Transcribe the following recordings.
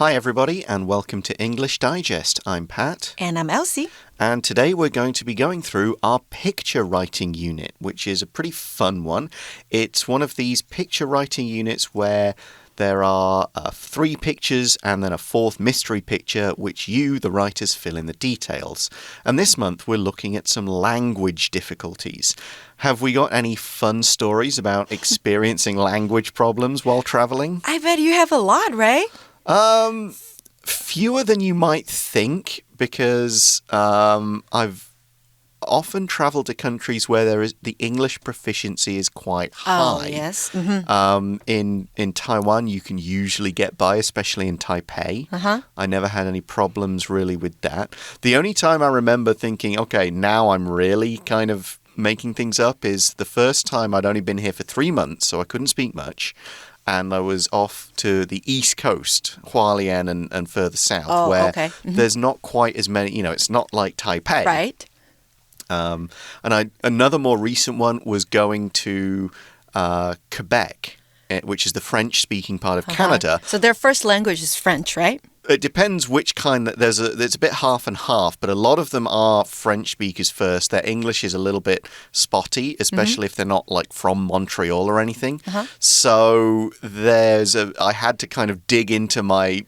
Hi everybody and welcome to English Digest. I'm Pat. And I'm Elsie. And today we're going to be going through our picture writing unit, which is a pretty fun one. It's one of these picture writing units where there are 3 pictures and then a 4th mystery picture, which you, the writers, fill in the details. And this month we're looking at some language difficulties. Have we got any fun stories about experiencing language problems while traveling? I bet you have a lot, right? Fewer than you might think, because I've often traveled to countries where the English proficiency is quite high. Oh, yes. Mm-hmm. In Taiwan, you can usually get by, especially in Taipei. I never had any problems really with that. The only time I remember thinking, okay, now I'm really kind of making things up is the first time I'd only been here for 3 months, so I couldn't speak much. And I was off to the East Coast, Hualien and further south, where there's not quite as many, it's not like Taipei. Right. Another more recent one was going to Quebec, which is the French-speaking part of Canada. So their first language is French, right? It depends which kind. There's a bit half and half, but a lot of them are French speakers first. Their English is a little bit spotty, especially if they're not like from Montreal or anything. So I had to kind of dig into my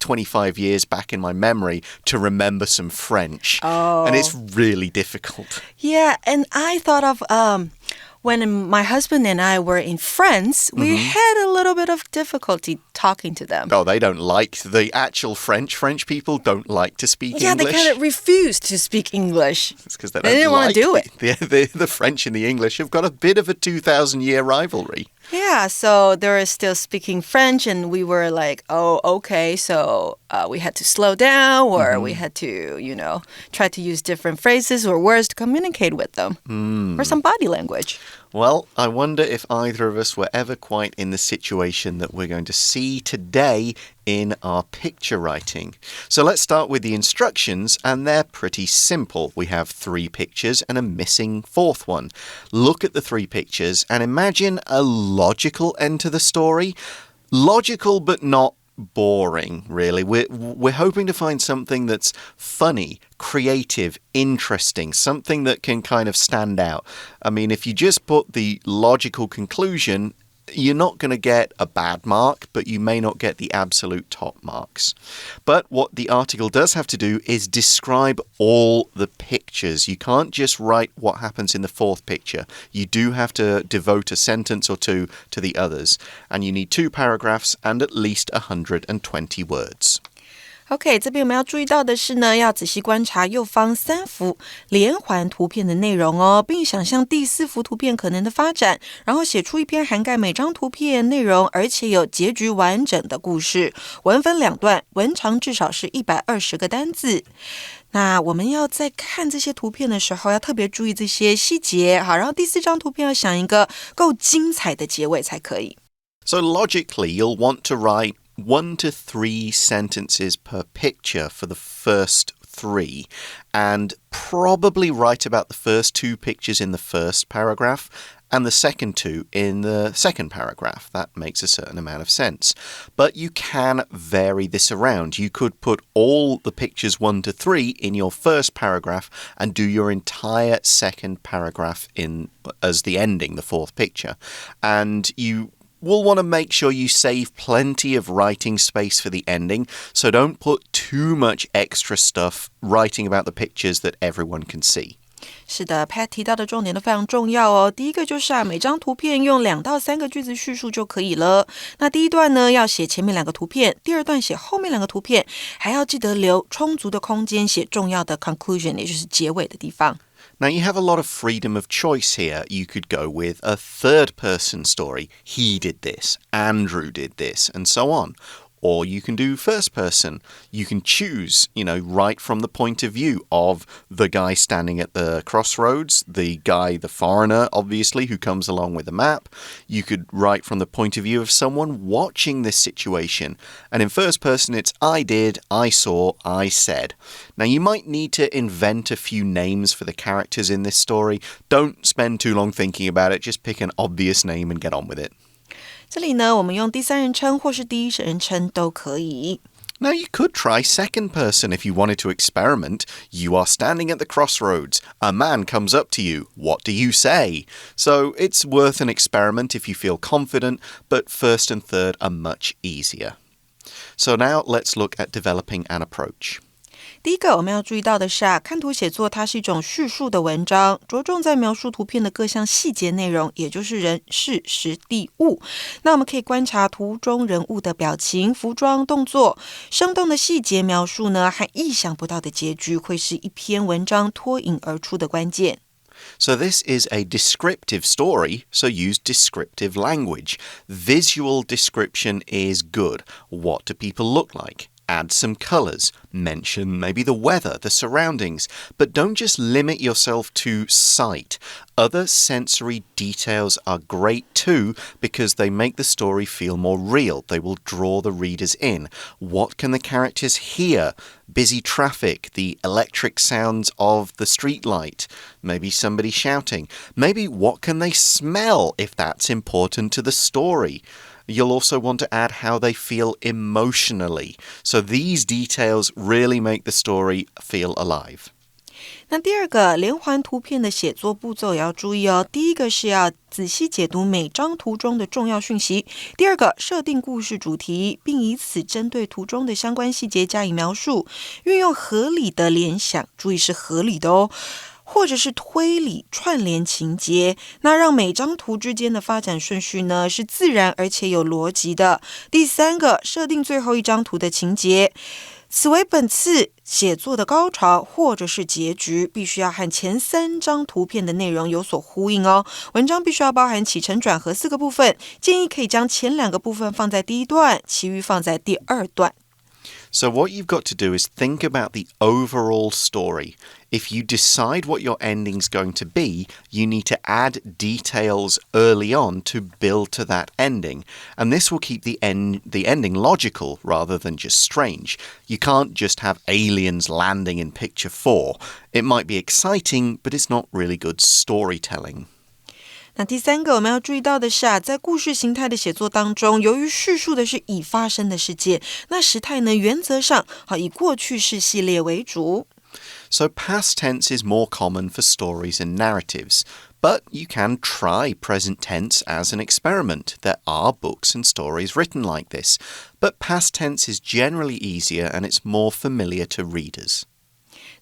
25 years back in my memory to remember some French. Oh. And it's really difficult. Yeah, and I thought of when my husband and I were in France, we had a little bit of difficulty talking to them. Oh, they don't like the actual French. French people don't like to speak English. Yeah, they kind of refuse to speak English. It's because they didn't want to do it. The French and the English have got a bit of a 2,000-year rivalry. Yeah, so they were still speaking French, and we were like, oh, okay, so we had to slow down, or we had to, try to use different phrases or words to communicate with them, or some body language. Well, I wonder if either of us were ever quite in the situation that we're going to see today in our picture writing. So let's start with the instructions, and they're pretty simple. We have 3 pictures and a missing 4th one. Look at the 3 pictures and imagine a logical end to the story. Logical but not boring, really. We're hoping to find something that's funny, creative, interesting, something that can kind of stand out. I mean, if you just put the logical conclusion, you're not going to get a bad mark, but you may not get the absolute top marks. But what the article does have to do is describe all the pictures. You can't just write what happens in the 4th picture. You do have to devote a sentence or 2 to the others. And you need 2 paragraphs and at least 120 words. OK， 这边我们要注意到的是呢，要仔细观察右方3幅连环图片的内容哦，并想象第4幅图片可能的发展，然后写出一篇涵盖每张图片内容，而且有结局完整的故事。文分2段，文长至少是120个单字。那我们要在看这些图片的时候，要特别注意这些细节。好，然后第4张图片要想一个够精彩的结尾才可以。So logically, you'll want to write 1 to 3 sentences per picture for the first 3, and probably write about the first 2 pictures in the first paragraph and the second 2 in the second paragraph. That makes a certain amount of sense. But you can vary this around. You could put all the pictures 1 to 3 in your first paragraph and do your entire second paragraph as the ending, the 4th picture. And we'll want to make sure you save plenty of writing space for the ending, so don't put too much extra stuff writing about the pictures that everyone can see. 是的 Pat 提到的重点都非常重要哦。第一个就是每张图片用2到3个句子叙述就可以了。那第一段呢，要写前面2个图片，第二段写后面2个图片，还要记得留充足的空间写重要的 conclusion， 也就是结尾的地方。Now, you have a lot of freedom of choice here. You could go with a third-person story. He did this, Andrew did this, and so on. Or you can do first person. You can choose, right from the point of view of the guy standing at the crossroads, the foreigner, obviously, who comes along with a map. You could write from the point of view of someone watching this situation. And in first person, it's I did, I saw, I said. Now, you might need to invent a few names for the characters in this story. Don't spend too long thinking about it. Just pick an obvious name and get on with it. 这里呢，我们用第3人称或是第一人称都可以。Now, you could try second person if you wanted to experiment. You are standing at the crossroads. A man comes up to you. What do you say? So it's worth an experiment if you feel confident, but first and third are much easier. So now let's look at developing an approach. 第一个我们要注意到的是看图写作它是一种叙述的文章，着重在描述图片的各项细节内容，也就是人、事、时、地、物。那我们可以观察图中人物的表情、服装、动作，生动的细节描述呢，和意想不到的结局会是一篇文章脱颖而出的关键。So this is a descriptive story, so use descriptive language. Visual description is good. What do people look like?Add some colors, mention maybe the weather, the surroundings, but don't just limit yourself to sight. Other sensory details are great too because they make the story feel more real. They will draw the readers in. What can the characters hear? Busy traffic, the electric sounds of the streetlight, maybe somebody shouting. Maybe what can they smell if that's important to the story?You'll also want to add how they feel emotionally. So these details really make the story feel alive. 那第二个连环图片的写作步骤也要注意哦。第一个是要仔细解读每张图中的重要讯息。第二个，设定故事主题，并以此针对图中的相关细节加以描述。运用合理的联想，注意是合理的哦。或者是推理串联情节，那让每张图之间的发展顺序呢是自然而且有逻辑的。第三个，设定最后一张图的情节，此为本次写作的高潮或者是结局，必须要和前3张图片的内容有所呼应哦。文章必须要包含起承转合4个部分，建议可以将前2个部分放在第1段，其余放在第2段。So what you've got to do is think about the overall story. If you decide what your ending's going to be, you need to add details early on to build to that ending. And this will keep the ending logical rather than just strange. You can't just have aliens landing in picture 4. It might be exciting, but it's not really good storytelling.那第三个我们要注意到的是在故事形态的写作当中，由于叙述的是已发生的事件，那时态呢原则上以过去式系列为主。So past tense is more common for stories and narratives, but you can try present tense as an experiment. There are books and stories written like this, but past tense is generally easier and it's more familiar to readers.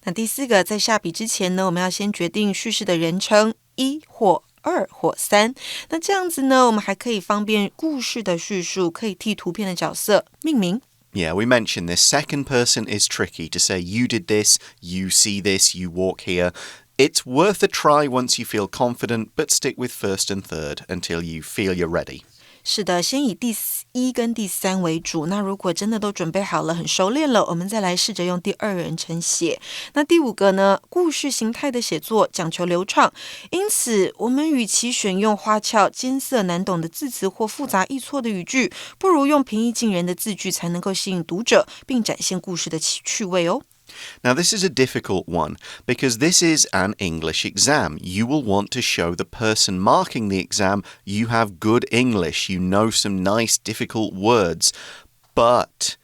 那第四个，在下笔之前呢，我们要先决定叙事的人称1或2或3，那这样子呢，我们还可以方便故事的叙述，可以替图片的角色命名。Yeah, we mentioned this. Second person is tricky to say you did this, you see this, you walk here. It's worth a try once you feel confident, but stick with first and third until you feel you're ready. 是的，先以第1跟第3为主。那如果真的都准备好了，很熟练了，我们再来试着用第2人称写。那第5个呢，故事形态的写作讲求流畅，因此我们与其选用花俏、艰涩难懂的字词或复杂易错的语句，不如用平易近人的字句，才能够吸引读者，并展现故事的趣味哦。Now, this is a difficult one because this is an English exam. You will want to show the person marking the exam you have good English, you know some nice, difficult words, but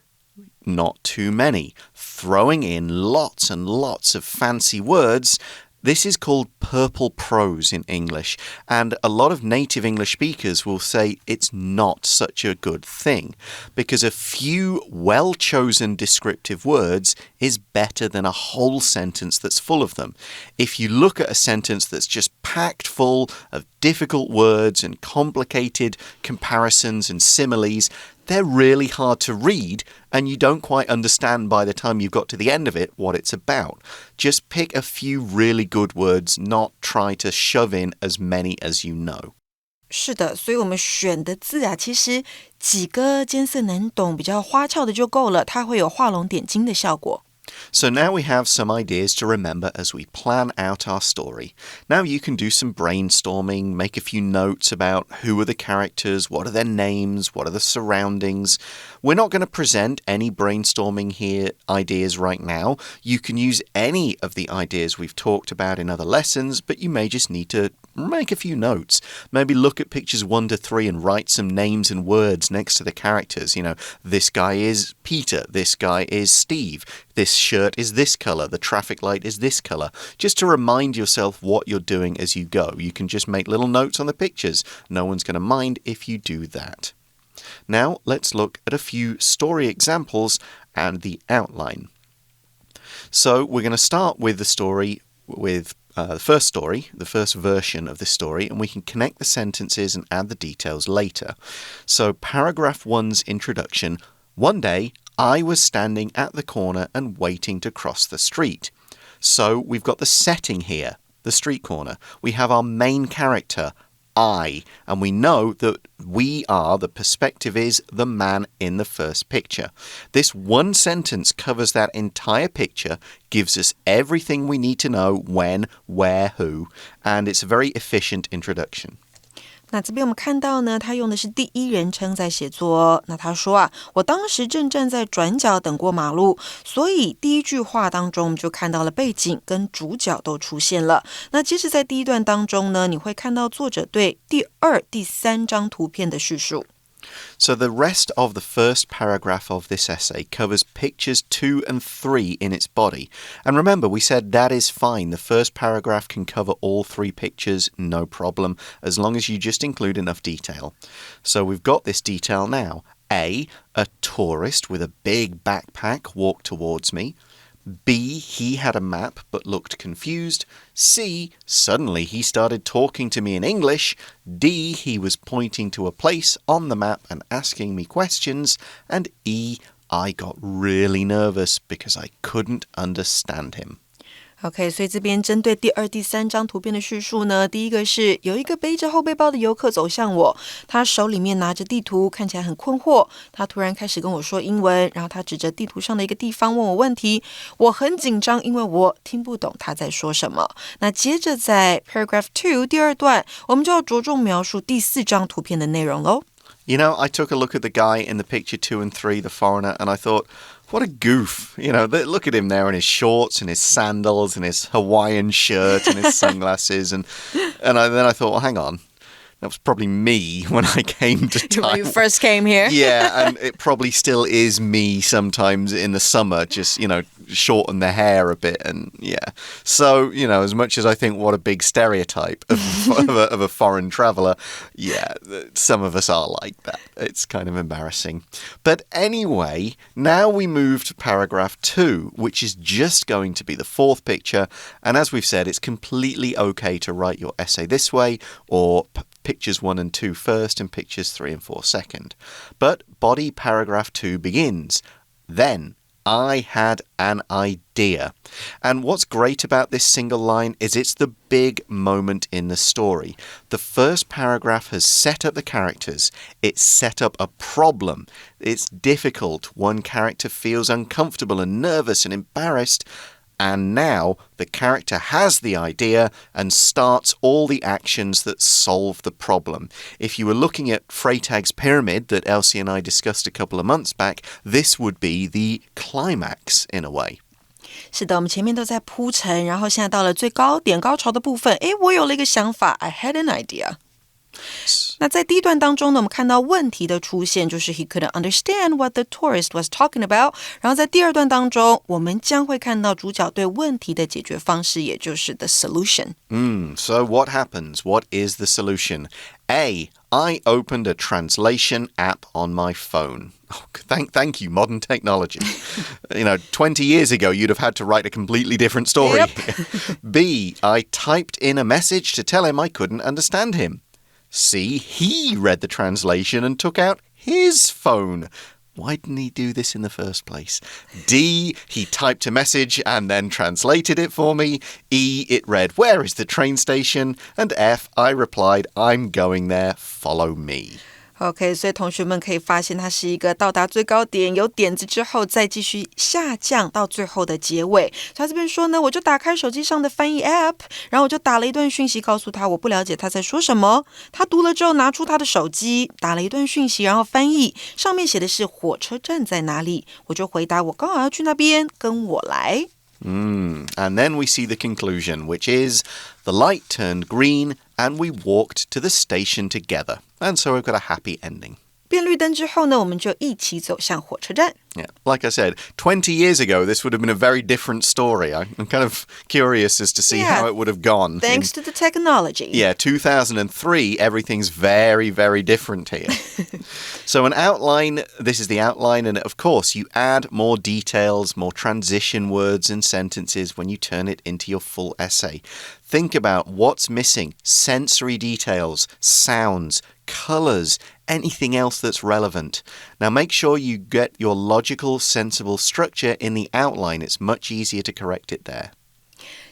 not too many. Throwing in lots and lots of fancy words...This is called purple prose in English, and a lot of native English speakers will say it's not such a good thing, because a few well-chosen descriptive words is better than a whole sentence that's full of them. If you look at a sentence that's just packed full of difficult words and complicated comparisons and similes,They're really hard to read, and you don't quite understand by the time you've got to the end of it what it's about. Just pick a few really good words, not try to shove in as many as you know. 是的，所以我们选的字其实几个艰涩难懂、比较花俏的就够了，它会有画龙点睛的效果。So now we have some ideas to remember as we plan out our story. Now you can do some brainstorming, make a few notes about who are the characters, what are their names, what are the surroundings. We're not going to present any brainstorming here ideas right now. You can use any of the ideas we've talked about in other lessons, but you may just need to make a few notes. Maybe look at pictures 1 to 3 and write some names and words next to the characters. You know, this guy is Peter, this guy is Steve, this shirt is this color, the traffic light is this color. Just to remind yourself what you're doing as you go. You can just make little notes on the pictures. No one's going to mind if you do that. Now, let's look at a few story examples and the outline. So, we're going to start with the story with the first story, the first version of the story, and we can connect the sentences and add the details later. So, paragraph 1's introduction. One day, I was standing at the corner and waiting to cross the street. So, we've got the setting here, the street corner. We have our main character, I, and we know that we are, the perspective is, the man in the first picture. This one sentence covers that entire picture, gives us everything we need to know when, where, who, and it's a very efficient introduction. 那这边我们看到呢，他用的是第一人称在写作。那他说啊，我当时正站在转角等过马路，所以第一句话当中我们就看到了背景跟主角都出现了。那接着在第一段当中呢，你会看到作者对第2、第3张图片的叙述。So the rest of the first paragraph of this essay covers pictures 2 and 3 in its body. And remember, we said that is fine. The first paragraph can cover all 3 pictures, no problem, as long as you just include enough detail. So we've got this detail now. A tourist with a big backpack walked towards me. B, he had a map but looked confused. C, suddenly he started talking to me in English. D, he was pointing to a place on the map and asking me questions. And E, I got really nervous because I couldn't understand him. OK， 所以这边针对第2、第3张图片的叙述呢，第一个是有一个背着后背包的游客走向我，他手里面拿着地图，看起来很困惑。他突然开始跟我说英文，然后他指着地图上的一个地方问我问题，我很紧张，因为我听不懂他在说什么。那接着在 paragraph 2第2段，我们就要着重描述第4张图片的内容咯。You know, I took a look at the guy in the picture 2 and 3, the foreigner, and I thought, what a goof. You know, look at him there in his shorts and his sandals and his Hawaiian shirt and his sunglasses. And then I thought, well, hang on. That was probably me when I came to Thailand. When you first came here? Yeah, and it probably still is me sometimes in the summer, just, you know, shorten the hair a bit. And yeah. So, you know, as much as I think what a big stereotype of a foreign traveler, yeah, some of us are like that. It's kind of embarrassing. But anyway, now we move to paragraph 2, which is just going to be the 4th picture. And as we've said, it's completely okay to write your essay this way or pictures 1 and 2 first and pictures 3 and 4 second. But body paragraph 2 begins. Then I had an idea. And what's great about this single line is it's the big moment in the story. The first paragraph has set up the characters. It's set up a problem. It's difficult. One character feels uncomfortable and nervous and embarrassed. And now the character has the idea and starts all the actions that solve the problem. If you were looking at Freytag's pyramid that Elsie and I discussed a couple of months back, this would be the climax in a way. 是的，我们前面都在铺陈，然后现在到了最高点高潮的部分。诶，我有了一个想法 I had an idea. 那在第一段当中呢，我们看到问题的出现，就是 he couldn't understand what the tourist was talking about. 然后在第2段当中，我们将会看到主角对问题的解决方式，也就是 the solution. So what happens? What is the solution? A, I opened a translation app on my phone. Oh, thank you, modern technology. You know, 20 years ago, you'd have had to write a completely different story. Yep. B, I typed in a message to tell him I couldn't understand him. C, he read the translation and took out his phone. Why didn't he do this in the first place? D, he typed a message and then translated it for me. E, it read, where is the train station? And F, I replied, I'm going there, follow me. OK， 所以同学们可以发现它是一个到达最高点，有点子之后再继续下降到最后的结尾。他这边说呢，我就打开手机上的翻译 App， 然后我就打了一段讯息告诉他我不了解他在说什么。他读了之后拿出他的手机，打了一段讯息，然后翻译，上面写的是火车站在哪里，我就回答我刚好要去那边，跟我来。And then we see the conclusion, which is the light turned green and we walked to the station together. And so we've got a happy ending. 变绿灯之后呢，我们就一起走向火车站。Yeah, like I said, 20 years ago, this would have been a very different story. I'm kind of curious as to see how it would have gone. Thanks to the technology. Yeah, 2003, everything's very, very different here. So an outline, this is the outline, and of course, you add more details, more transition words and sentences when you turn it into your full essay. Think about what's missing, sensory details, sounds, colors, anything else that's relevant. Now make sure you get your logical, sensible structure in the outline. It's much easier to correct it there.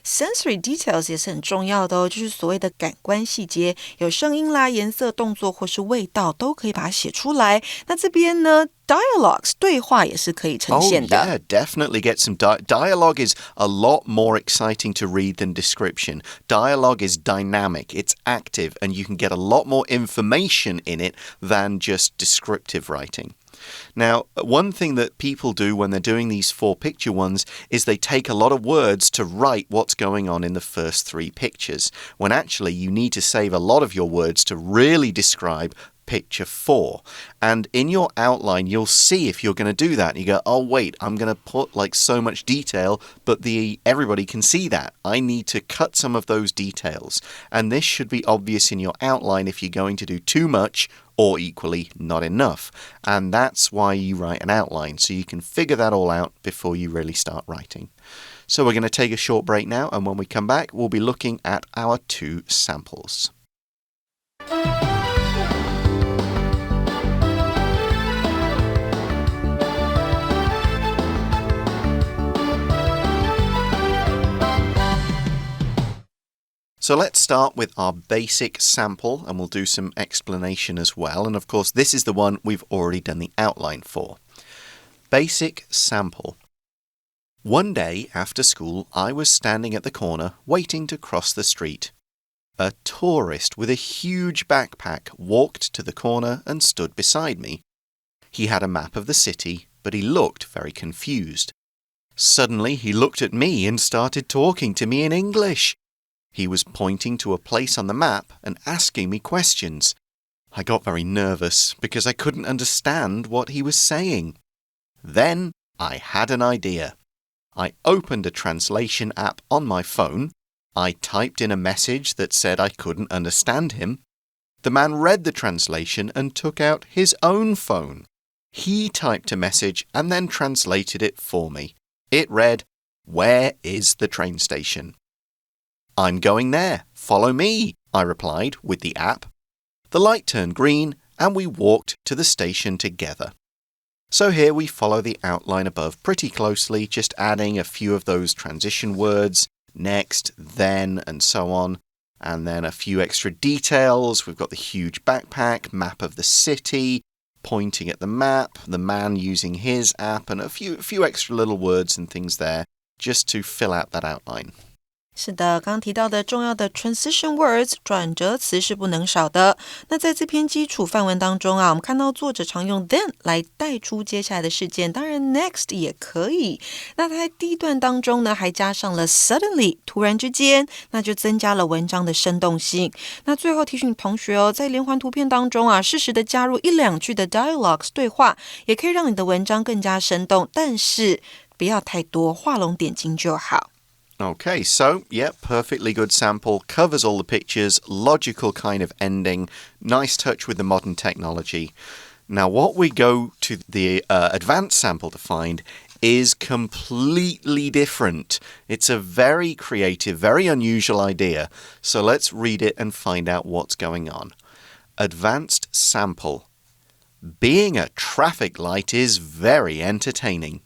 Sensory details 也是很重要的哦，就是所谓的感官细节，有声音啦、颜色、动作或是味道，都可以把它写出来。那这边呢 ，dialogues 对话也是可以呈现的。Oh yeah, definitely get some dialogue is a lot more exciting to read than description. Dialogue is dynamic, it's active, and you can get a lot more information in it than just descriptive writing. Now, one thing that people do when they're doing these 4-picture ones is they take a lot of words to write what's going on in the first 3 pictures, when actually you need to save a lot of your words to really describe picture 4. And in your outline, you'll see if you're going to do that. You go, oh, wait, I'm going to put like so much detail, but everybody can see that. I need to cut some of those details. And this should be obvious in your outline if you're going to do too much or equally not enough. And that's why you write an outline, so you can figure that all out before you really start writing. So we're going to take a short break now, and when we come back, we'll be looking at our 2 samples. So let's start with our basic sample, and we'll do some explanation as well. And of course, this is the one we've already done the outline for. Basic sample. One day after school, I was standing at the corner waiting to cross the street. A tourist with a huge backpack walked to the corner and stood beside me. He had a map of the city, but he looked very confused. Suddenly, he looked at me and started talking to me in English. He was pointing to a place on the map and asking me questions. I got very nervous because I couldn't understand what he was saying. Then I had an idea. I opened a translation app on my phone. I typed in a message that said I couldn't understand him. The man read the translation and took out his own phone. He typed a message and then translated it for me. It read, "Where is the train station?" "I'm going there. Follow me," I replied with the app. The light turned green and we walked to the station together. So here we follow the outline above pretty closely, just adding a few of those transition words, next, then, and so on. And then a few extra details. We've got the huge backpack, map of the city, pointing at the map, the man using his app, and a few extra little words and things there just to fill out that outline. 是的，刚刚提到的重要的 transition words 转折词是不能少的。那在这篇基础范文当中啊，我们看到作者常用 then 来带出接下来的事件，当然 next 也可以。那他在第一段当中呢，还加上了 suddenly 突然之间，那就增加了文章的生动性。那最后提醒同学哦，在连环图片当中啊，适时的加入1-2句的 dialogues 对话，也可以让你的文章更加生动，但是不要太多，画龙点睛就好。Okay, so, yeah, perfectly good sample, covers all the pictures, logical kind of ending, nice touch with the modern technology. Now, what we go to the advanced sample to find is completely different. It's a very creative, very unusual idea. So let's read it and find out what's going on. Advanced sample. Being a traffic light is very entertaining.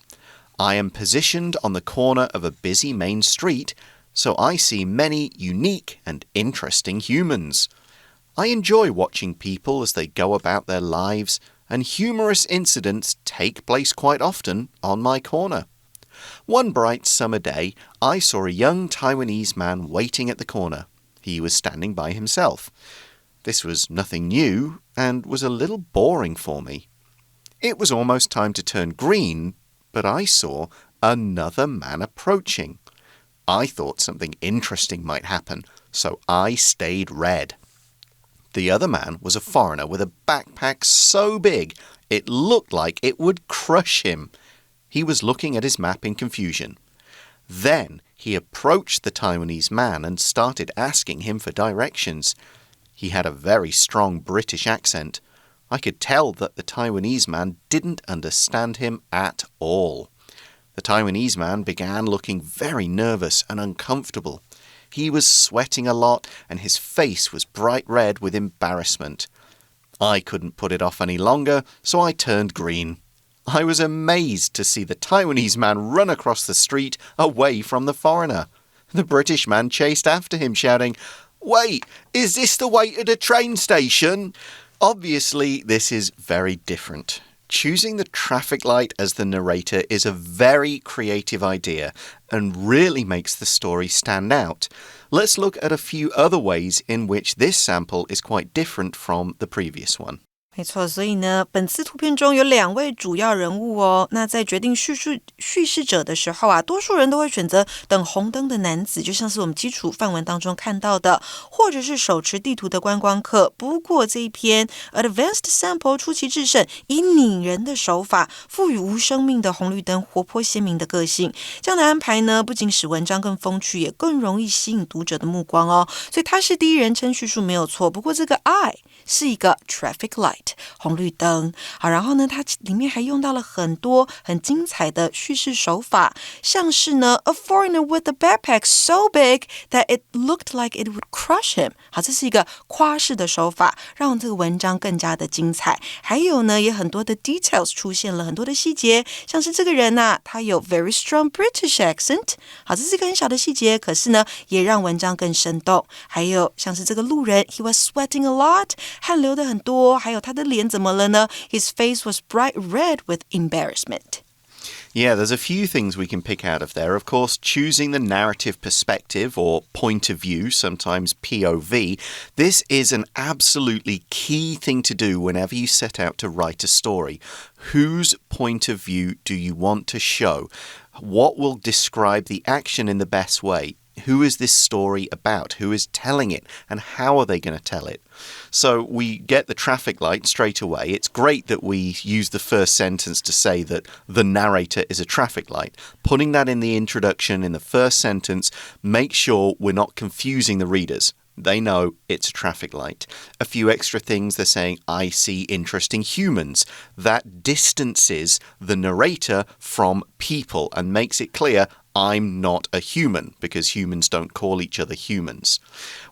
I am positioned on the corner of a busy main street, so I see many unique and interesting humans. I enjoy watching people as they go about their lives, and humorous incidents take place quite often on my corner. One bright summer day, I saw a young Taiwanese man waiting at the corner. He was standing by himself. This was nothing new and was a little boring for me. It was almost time to turn green, but I saw another man approaching. I thought something interesting might happen, so I stayed red. The other man was a foreigner with a backpack so big it looked like it would crush him. He was looking at his map in confusion. Then he approached the Taiwanese man and started asking him for directions. He had a very strong British accent. I could tell that the Taiwanese man didn't understand him at all. The Taiwanese man began looking very nervous and uncomfortable. He was sweating a lot and his face was bright red with embarrassment. I couldn't put it off any longer, so I turned green. I was amazed to see the Taiwanese man run across the street away from the foreigner. The British man chased after him, shouting, "Wait, is this the way to the train station?" Obviously, this is very different. Choosing the traffic light as the narrator is a very creative idea and really makes the story stand out. Let's look at a few other ways in which this sample is quite different from the previous one. 没错，所以呢，本次图片中有2位主要人物哦。那在决定叙事者的时候啊，多数人都会选择等红灯的男子，就像是我们基础范文当中看到的，或者是手持地图的观光客。不过这一篇 Advanced Sample 出奇制胜，以拟人的手法赋予无生命的红绿灯活泼鲜明的个性。这样的安排呢，不仅使文章更风趣，也更容易吸引读者的目光哦。所以它是第一人称叙述没有错，不过这个 I 是一个 traffic light。红绿灯，好，然后呢，它里面还用到了很多很精彩的叙事手法，像是呢 ，a foreigner with a backpack so big that it looked like it would crush him。好，这是一个夸饰的手法，让这个文章更加的精彩。还有呢，也很多的 details 出现了很多的细节，像是这个人啊，他有 very strong British accent。好，这是一个很小的细节，可是呢，也让文章更生动。还有像是这个路人 ，he was sweating a lot， 汗流的很多，还有他的脸怎么了呢？ His face was bright red with embarrassment. Yeah, there's a few things we can pick out of there. Of course, choosing the narrative perspective or point of view, sometimes POV, this is an absolutely key thing to do whenever you set out to write a story. Whose point of view do you want to show? What will describe the action in the best way? Who is this story about? Who is telling it? And how are they going to tell it? So we get the traffic light straight away. It's great that we use the first sentence to say that the narrator is a traffic light. Putting that in the introduction, in the first sentence, make sure we're not confusing the readers. They know it's a traffic light. A few extra things, they're saying, I see interesting humans. That distances the narrator from people and makes it clear I'm not a human, because humans don't call each other humans.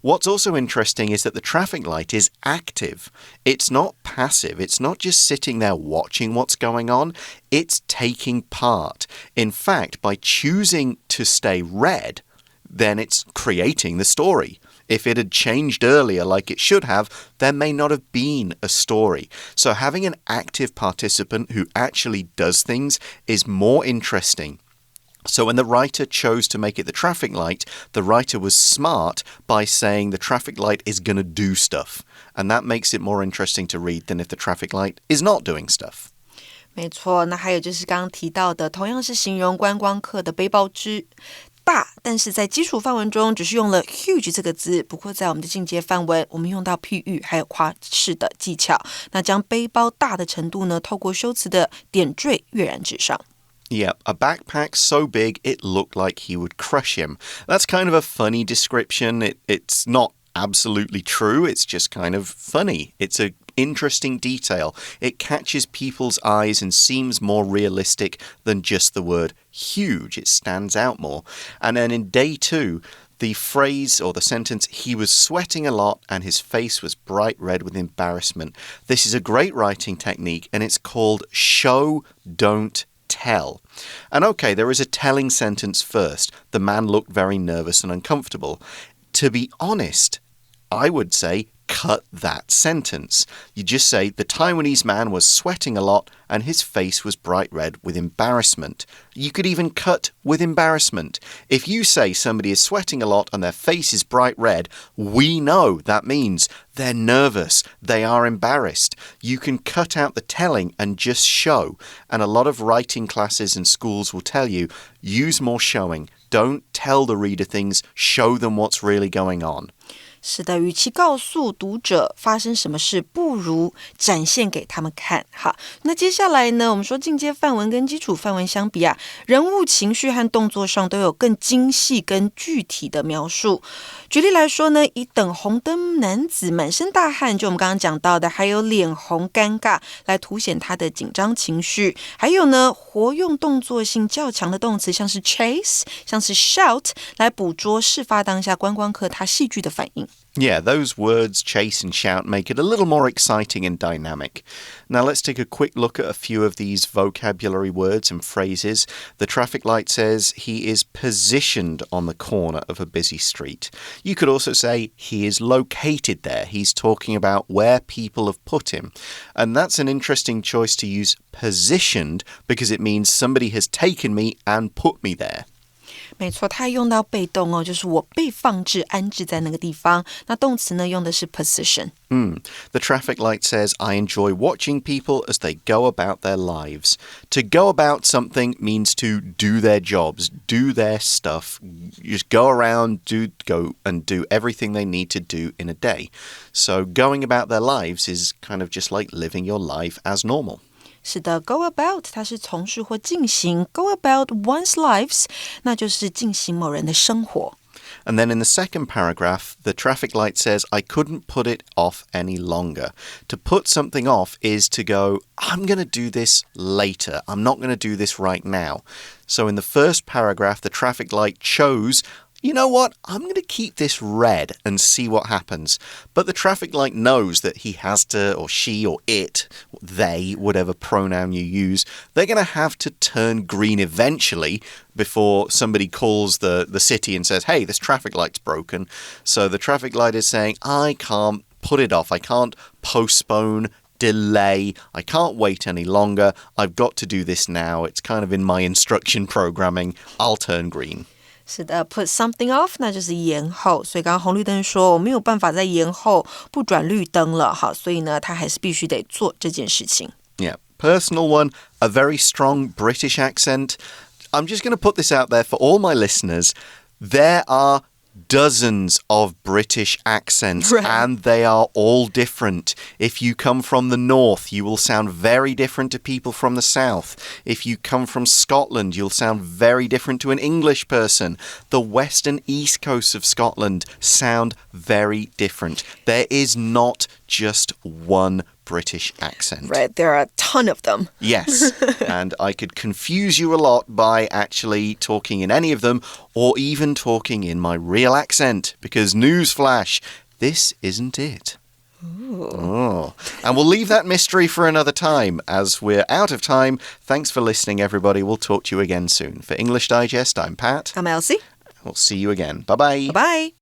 What's also interesting is that the traffic light is active. It's not passive. It's not just sitting there watching what's going on. It's taking part. In fact, by choosing to stay red, then it's creating the story. If it had changed earlier like it should have, there may not have been a story. So having an active participant who actually does things is more interesting. So when the writer chose to make it the traffic light, the writer was smart by saying the traffic light is going to do stuff. And that makes it more interesting to read than if the traffic light is not doing stuff. 没错，那还有就是刚刚提到的，同样是形容观光客的背包之大，但是在基础范文中只是用了 huge 这个字，不过在我们的进阶范文，我们用到譬喻还有夸饰的技巧，那将背包大的程度呢，透过修辞的点缀跃然纸上。Yeah, a backpack so big it looked like he would crush him. That's kind of a funny description. It's not absolutely true. It's just kind of funny. It's an interesting detail. It catches people's eyes and seems more realistic than just the word huge. It stands out more. And then in day 2, the phrase or the sentence, he was sweating a lot and his face was bright red with embarrassment. This is a great writing technique and it's called show, don't tell. And okay, there is a telling sentence first. The man looked very nervous and uncomfortable. To be honest, I would say cut that sentence. You just say, the Taiwanese man was sweating a lot and his face was bright red with embarrassment. You could even cut with embarrassment. If you say somebody is sweating a lot and their face is bright red, we know that means they're nervous, they are embarrassed. You can cut out the telling and just show. And a lot of writing classes and schools will tell you, use more showing. Don't tell the reader things, show them what's really going on. 是的，与其告诉读者发生什么事，不如展现给他们看。好，那接下来呢，我们说进阶范文跟基础范文相比啊，人物情绪和动作上都有更精细跟具体的描述。举例来说呢，以等红灯男子满身大汗，就我们刚刚讲到的，还有脸红尴尬来凸显他的紧张情绪。还有呢，活用动作性较强的动词，像是 chase， 像是 shout， 来捕捉事发当下观光客他戏剧的反应。Yeah, those words, chase and shout, make it a little more exciting and dynamic. Now let's take a quick look at a few of these vocabulary words and phrases. The traffic light says he is positioned on the corner of a busy street. You could also say he is located there. He's talking about where people have put him. And that's an interesting choice to use positioned because it means somebody has taken me and put me there.没错，它用到被动哦，就是我被放置、安置在那个地方。那动词呢，用的是 position。The traffic light says, I enjoy watching people as they go about their lives. To go about something means to do their jobs, do their stuff. You just go around, go and do everything they need to do in a day. So going about their lives is kind of just like living your life as normal.是的 go about 它是从事或进行 go about one's lives 那就是进行某人的生活 And then in the second paragraph, the traffic light says, I couldn't put it off any longer. To put something off is to go, I'm going to do this later. I'm not going to do this right now. So in the first paragraph, the traffic light chose, you know what, I'm going to keep this red and see what happens. But the traffic light knows that he has to, or she, or it, they, whatever pronoun you use, they're going to have to turn green eventually before somebody calls the city and says, hey, this traffic light's broken. So the traffic light is saying, I can't put it off. I can't postpone, delay. I can't wait any longer. I've got to do this now. It's kind of in my instruction programming. I'll turn green.是的 put something off 那就是延后所以刚刚红绿灯说我没有办法再延后不转绿灯了好所以呢他还是必须得做这件事情 Yeah, personal one, a very strong British accent. I'm just going to put this out there for all my listeners. There are dozens of British accents right. and they are all different. If you come from the north, you will sound very different to people from the south. If you come from Scotland, you'll sound very different to an English person. The west and east coasts of Scotland sound very different. There is not just one British accent. Right, there are a ton of them. Yes, and I could confuse you a lot by actually talking in any of them or even talking in my real accent because newsflash, this isn't it. Oh. And we'll leave that mystery for another time as we're out of time. Thanks for listening, everybody. We'll talk to you again soon. For English Digest, I'm Pat. I'm Elsie. We'll see you again. Bye-bye. Bye-bye.